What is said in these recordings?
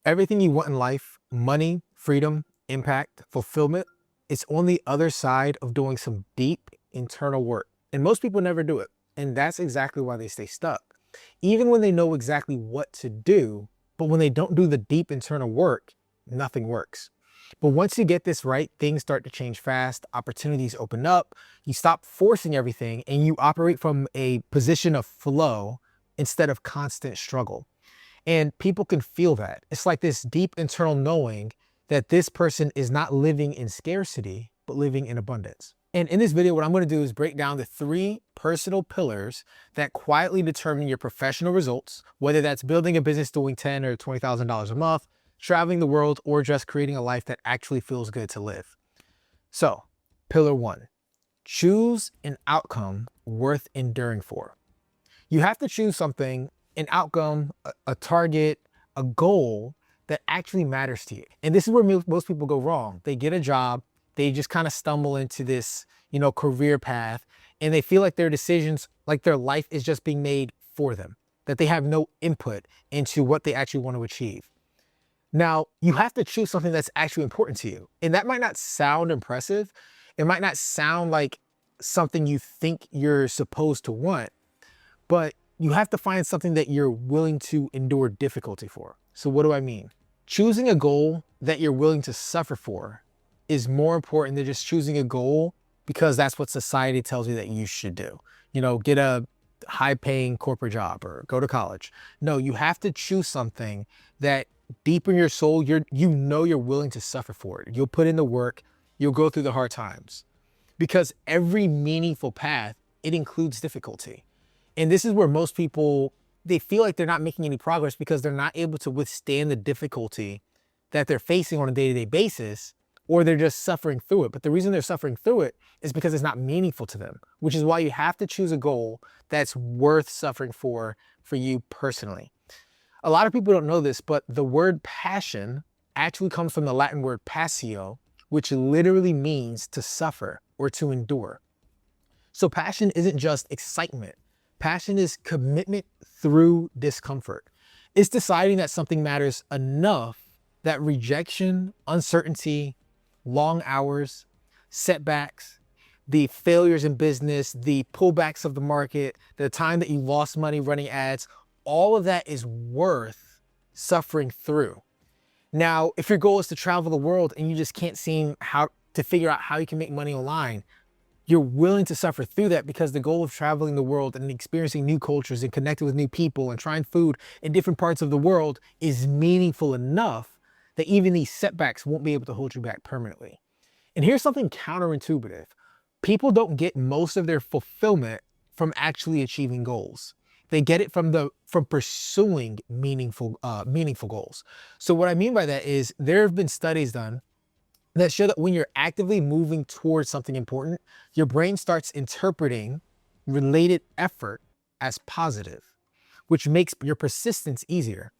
Everything you want in life, money, freedom, impact, fulfillment, it's on the other side of doing some deep internal work. And most people never do it. And that's exactly why they stay stuck. Even when they know exactly what to do, but when they don't do the deep internal work, nothing works. But once you get this right, things start to change fast, opportunities open up, you stop forcing everything, and you operate from a position of flow instead of constant struggle. And people can feel that. It's like this deep internal knowing that this person is not living in scarcity, but living in abundance. And in this video, what I'm going to do is break down the 3 personal pillars that quietly determine your professional results, whether that's building a business doing $10,000 or $20,000 a month, traveling the world, or just creating a life that actually feels good to live. So, pillar 1, choose an outcome worth enduring for. You have to choose something, an outcome, a target, a goal that actually matters to you. And this is where most people go wrong. They get a job, they just kind of stumble into this, career path, and they feel like their decisions, like their life is just being made for them, that they have no input into what they actually want to achieve. Now, you have to choose something that's actually important to you. And that might not sound impressive. It might not sound like something you think you're supposed to want, but you have to find something that you're willing to endure difficulty for. So what do I mean? Choosing a goal that you're willing to suffer for is more important than just choosing a goal because that's what society tells you that you should do. Get a high-paying corporate job or go to college. No, you have to choose something that deep in your soul, you're willing to suffer for it. You'll put in the work, you'll go through the hard times. Because every meaningful path, it includes difficulty. And this is where most people, they feel like they're not making any progress because they're not able to withstand the difficulty that they're facing on a day-to-day basis, or they're just suffering through it. But the reason they're suffering through it is because it's not meaningful to them, which is why you have to choose a goal that's worth suffering for you personally. A lot of people don't know this, but the word passion actually comes from the Latin word passio, which literally means to suffer or to endure. So passion isn't just excitement. Passion is commitment through discomfort. It's deciding that something matters enough that rejection, uncertainty, long hours, setbacks, the failures in business, the pullbacks of the market, the time that you lost money running ads, all of that is worth suffering through. Now, if your goal is to travel the world and you just can't seem how to figure out how you can make money online, you're willing to suffer through that because the goal of traveling the world and experiencing new cultures and connecting with new people and trying food in different parts of the world is meaningful enough that even these setbacks won't be able to hold you back permanently. And here's something counterintuitive. People don't get most of their fulfillment from actually achieving goals. They get it from pursuing meaningful goals. So what I mean by that is there have been studies done that show that when you're actively moving towards something important, your brain starts interpreting related effort as positive, which makes your persistence easier.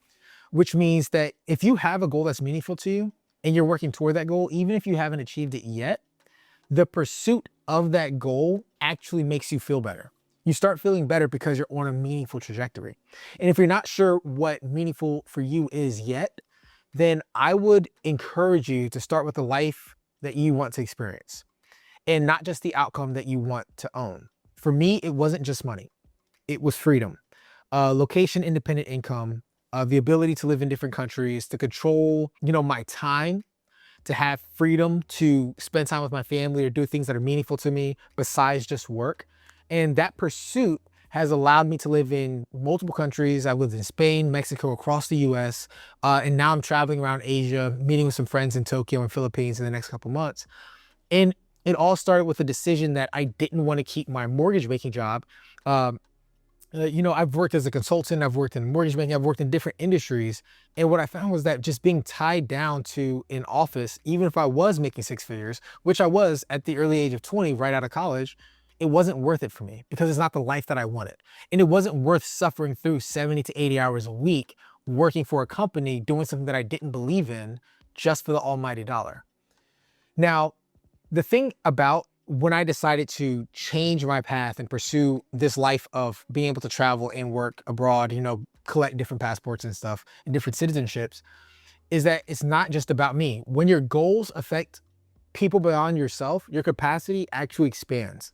Which means that if you have a goal that's meaningful to you and you're working toward that goal, even if you haven't achieved it yet, the pursuit of that goal actually makes you feel better. You start feeling better because you're on a meaningful trajectory. And if you're not sure what meaningful for you is yet, then I would encourage you to start with the life that you want to experience and not just the outcome that you want to own. For me, it wasn't just money. It was freedom, location independent income, the ability to live in different countries, to control, my time, to have freedom to spend time with my family or do things that are meaningful to me besides just work. And that pursuit has allowed me to live in multiple countries. I've lived in Spain, Mexico, across the US, and now I'm traveling around Asia, meeting with some friends in Tokyo and Philippines in the next couple months. And it all started with a decision that I didn't want to keep my mortgage making job. I've worked as a consultant, I've worked in mortgage banking, I've worked in different industries. And what I found was that just being tied down to an office, even if I was making 6 figures, which I was at the early age of 20, right out of college, it wasn't worth it for me because it's not the life that I wanted. And it wasn't worth suffering through 70 to 80 hours a week, working for a company, doing something that I didn't believe in just for the almighty dollar. Now, the thing about when I decided to change my path and pursue this life of being able to travel and work abroad, collect different passports and stuff and different citizenships, is that it's not just about me. When your goals affect people beyond yourself, your capacity actually expands.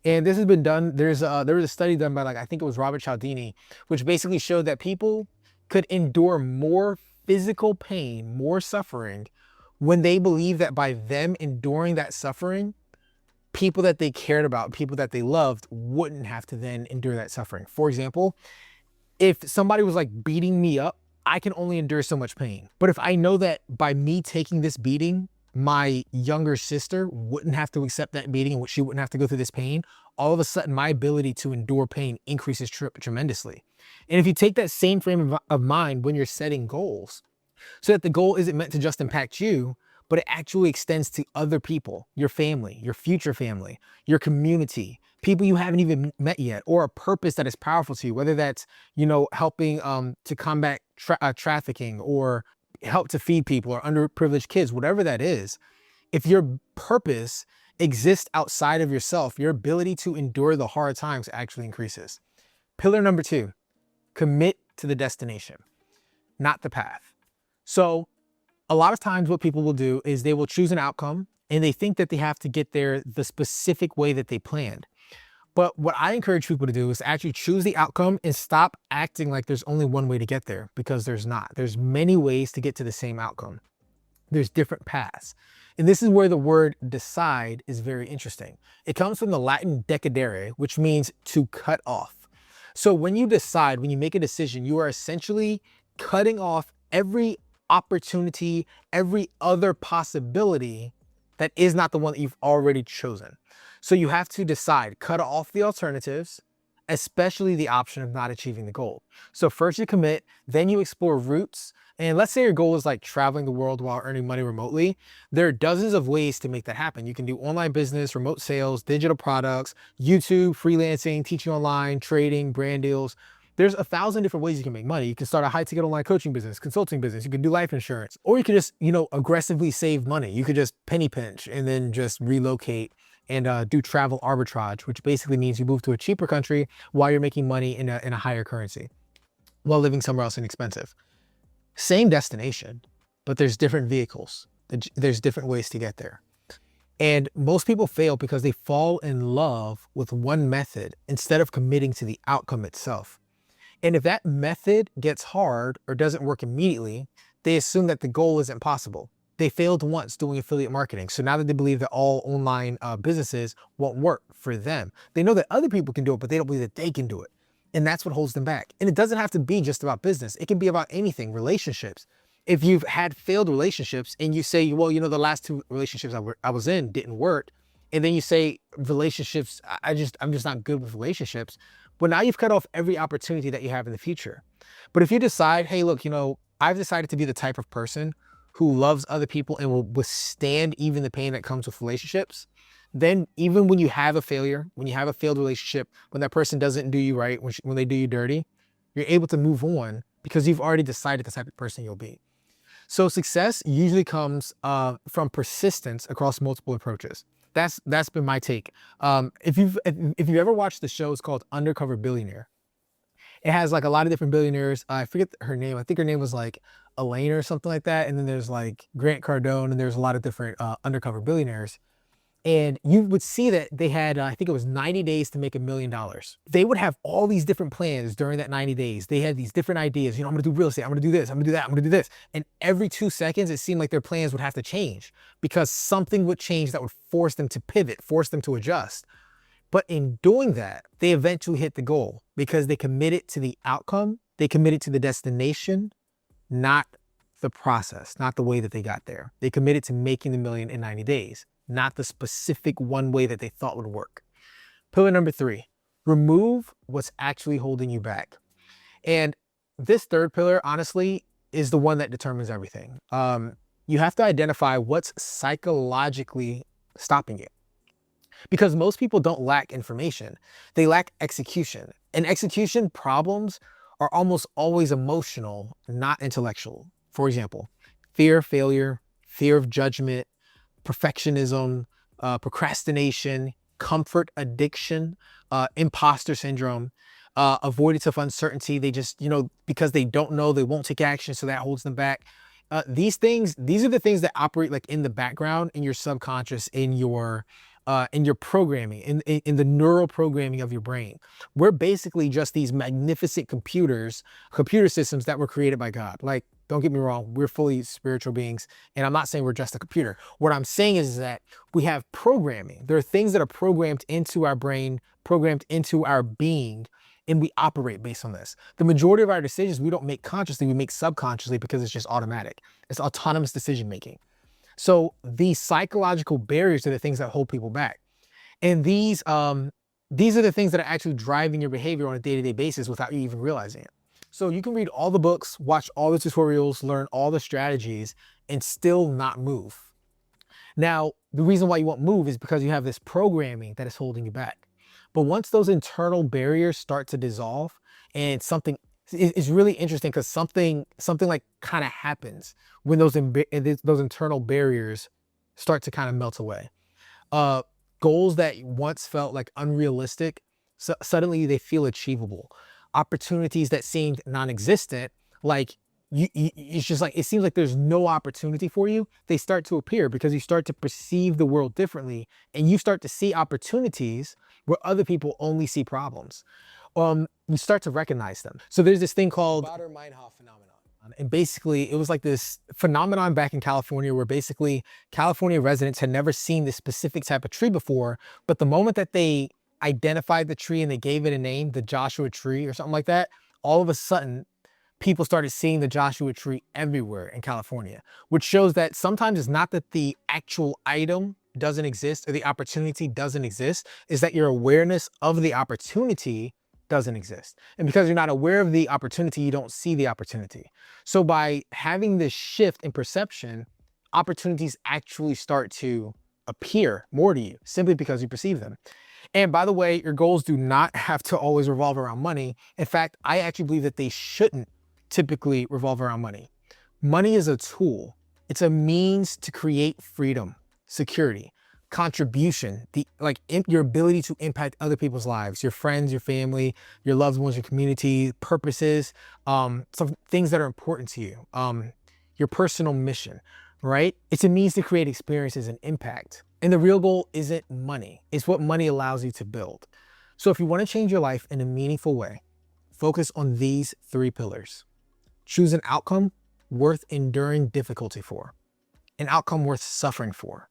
And this has been done. There was a study done by, like, I think it was Robert Cialdini, which basically showed that people could endure more physical pain, more suffering, when they believe that by them enduring that suffering, people that they cared about, people that they loved, wouldn't have to then endure that suffering. For example, if somebody was like beating me up, I can only endure so much pain. But if I know that by me taking this beating, my younger sister wouldn't have to accept that beating and she wouldn't have to go through this pain, all of a sudden my ability to endure pain increases tremendously. And if you take that same frame of mind when you're setting goals, so that the goal isn't meant to just impact you, but it actually extends to other people, your family, your future family, your community, people you haven't even met yet, or a purpose that is powerful to you, whether that's, helping to combat trafficking, or help to feed people, or underprivileged kids, whatever that is. If your purpose exists outside of yourself, your ability to endure the hard times actually increases. Pillar number 2, commit to the destination, not the path. So a lot of times what people will do is they will choose an outcome and they think that they have to get there the specific way that they planned. But what I encourage people to do is actually choose the outcome and stop acting like there's only one way to get there, because there's not. There's many ways to get to the same outcome. There's different paths. And this is where the word decide is very interesting. It comes from the Latin decidere, which means to cut off. So when you decide, when you make a decision, you are essentially cutting off every opportunity, every other possibility that is not the one that you've already chosen. So you have to decide, cut off the alternatives, especially the option of not achieving the goal. So first you commit, then you explore routes. And let's say your goal is like traveling the world while earning money remotely. There are dozens of ways to make that happen. You can do online business, remote sales, digital products, YouTube, freelancing, teaching online, trading, brand deals. There's 1,000 different ways you can make money. You can start a high-ticket online coaching business, consulting business. You can do life insurance, or you can just, aggressively save money. You could just penny pinch and then just relocate and do travel arbitrage, which basically means you move to a cheaper country while you're making money in a higher currency while living somewhere else inexpensive. Same destination, but there's different vehicles. There's different ways to get there. And most people fail because they fall in love with one method instead of committing to the outcome itself. And if that method gets hard or doesn't work immediately, they assume that the goal isn't possible. They failed once doing affiliate marketing. So now that they believe that all online businesses won't work for them, they know that other people can do it, but they don't believe that they can do it. And that's what holds them back. And it doesn't have to be just about business. It can be about anything, relationships. If you've had failed relationships and you say, well, the last 2 relationships I was in didn't work. And then you say relationships, I'm just not good with relationships. Well, now you've cut off every opportunity that you have in the future. But if you decide, hey, look, I've decided to be the type of person who loves other people and will withstand even the pain that comes with relationships, then even when you have a failure, when you have a failed relationship, when that person doesn't do you right, when they do you dirty, you're able to move on because you've already decided the type of person you'll be. So success usually comes from persistence across multiple approaches. That's been my take. If you've ever watched the show, it's called Undercover Billionaire. It has like a lot of different billionaires. I forget her name. I think her name was like Elaine or something like that. And then there's like Grant Cardone, and there's a lot of different undercover billionaires. And you would see that they had, I think it was 90 days to make $1 million. They would have all these different plans during that 90 days. They had these different ideas. I'm gonna do real estate. I'm gonna do this. I'm gonna do that. I'm gonna do this. And every 2 seconds, it seemed like their plans would have to change because something would change that would force them to pivot, force them to adjust. But in doing that, they eventually hit the goal because they committed to the outcome. They committed to the destination, not the process, not the way that they got there. They committed to making the $1 million in 90 days. Not the specific one way that they thought would work. Pillar number 3, remove what's actually holding you back. And this third pillar, honestly, is the one that determines everything. You have to identify what's psychologically stopping you. Because most people don't lack information, they lack execution. And execution problems are almost always emotional, not intellectual. For example, fear of failure, fear of judgment, perfectionism, procrastination, comfort addiction, imposter syndrome, avoidance of uncertainty. They just, because they don't know, they won't take action, so that holds them back. These are the things that operate like in the background, in your subconscious, in your programming, in the neural programming of your brain. We're basically just these magnificent computer systems that were created by God. Like, don't get me wrong, we're fully spiritual beings, and I'm not saying we're just a computer. What I'm saying is that we have programming. There are things that are programmed into our brain, programmed into our being, and we operate based on this. The majority of our decisions we don't make consciously, we make subconsciously because it's just automatic. It's autonomous decision making. So these psychological barriers are the things that hold people back. And these are the things that are actually driving your behavior on a day-to-day basis without you even realizing it. So you can read all the books, watch all the tutorials, learn all the strategies, and still not move. Now, the reason why you won't move is because you have this programming that is holding you back. But once those internal barriers start to dissolve, and something is really interesting, because something like kind of happens when those internal barriers start to kind of melt away. Goals that once felt like unrealistic, suddenly they feel achievable. Opportunities that seemed non-existent, like it's just like, it seems like there's no opportunity for you, they start to appear because you start to perceive the world differently, and you start to see opportunities where other people only see problems. You start to recognize them. So there's this thing called Baader-Meinhof phenomenon. And basically it was like this phenomenon back in California where basically California residents had never seen this specific type of tree before, but the moment that they identified the tree and they gave it a name, the Joshua tree or something like that, all of a sudden people started seeing the Joshua tree everywhere in California, which shows that sometimes it's not that the actual item doesn't exist or the opportunity doesn't exist, is that your awareness of the opportunity doesn't exist. And because you're not aware of the opportunity, you don't see the opportunity. So by having this shift in perception, opportunities actually start to appear more to you simply because you perceive them. And by the way, your goals do not have to always revolve around money. In fact, I actually believe that they shouldn't typically revolve around money. Money is a tool. It's a means to create freedom, security, contribution, your ability to impact other people's lives, your friends, your family, your loved ones, your community, purposes, some things that are important to you, your personal mission, right? It's a means to create experiences and impact. And the real goal isn't money. It's what money allows you to build. So if you want to change your life in a meaningful way, focus on these 3 pillars. Choose an outcome worth enduring difficulty for, an outcome worth suffering for.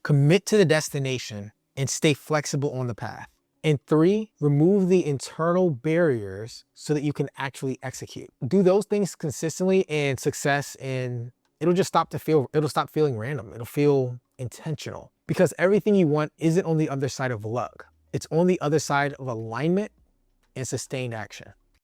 Commit to the destination and stay flexible on the path. And 3, remove the internal barriers so that you can actually execute. Do those things consistently, and success, and it'll stop feeling random. It'll feel intentional, because everything you want isn't on the other side of luck. It's on the other side of alignment and sustained action.